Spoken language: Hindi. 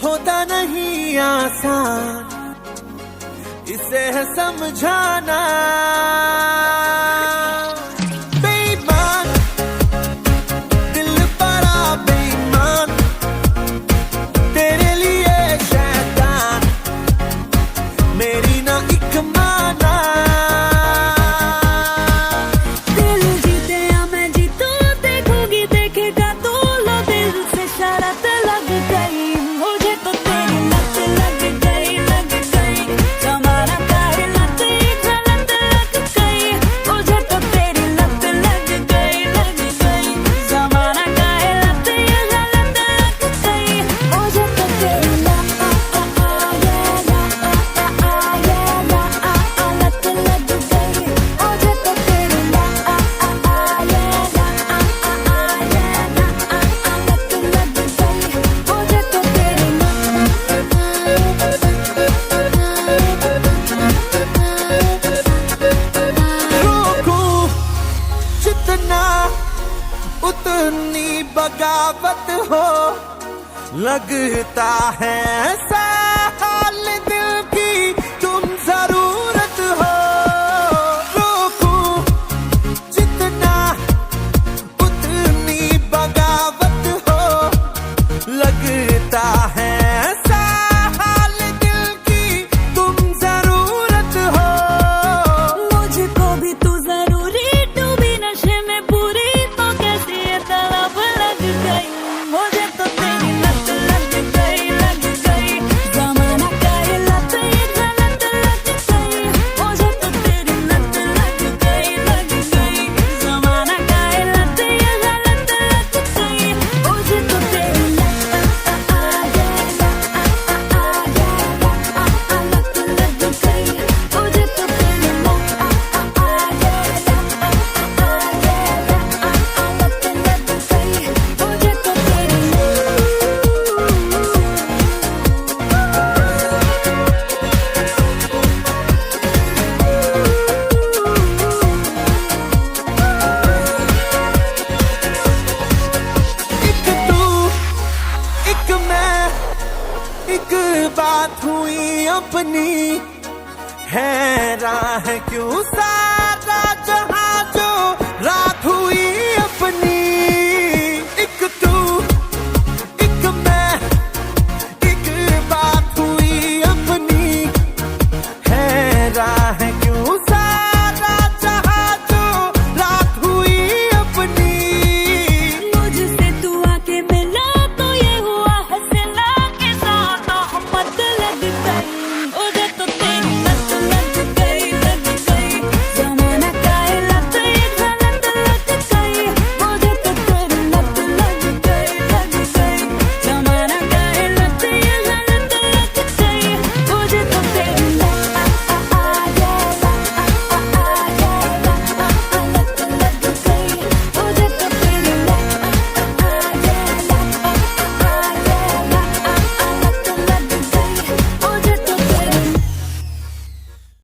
होता नहीं आसान इसे है समझाना। बेईमान दिल बड़ा बेईमान, तेरे लिए शैतान मेरी ना एक माना। दिल जीते या मैं जीतूं, देखोगी देखेगा तू, लो दिल से शरत लग गई मुझे तो तेरी लत लग गई, लग गई जमाना काहे लत गलत लग गई मुझे तो तेरी लत लग गई, लग गई जमाना काहे लत गलत लग गई मुझे तो तेरी लत लग गई मुझे तो तेरी रोकूं जितना उतनी बगावत हो, लगता है ऐसा हाल दिल की तुम जरूरत हो। रोकूं जितना उतनी बगावत हो, लगता है ऐसा हाल दिल की तुम जरूरत हो। मुझको भी तू जरूरी, डूबी नशे में पूरी तो कैसी ये तलब लग गई मुझे तो तेरी लत लग गई, लग गई जमाना काहे लत गलत लग गई मुझे तो तेरी लत लग गई, लग गई जमाना काहे लत गलत लग गई मुझे तो तेरी लत लग गई मुझे तो तेरी एक तू एक मैं, एक बात हुई अपनी, हैरान है क्यों सारा जहां।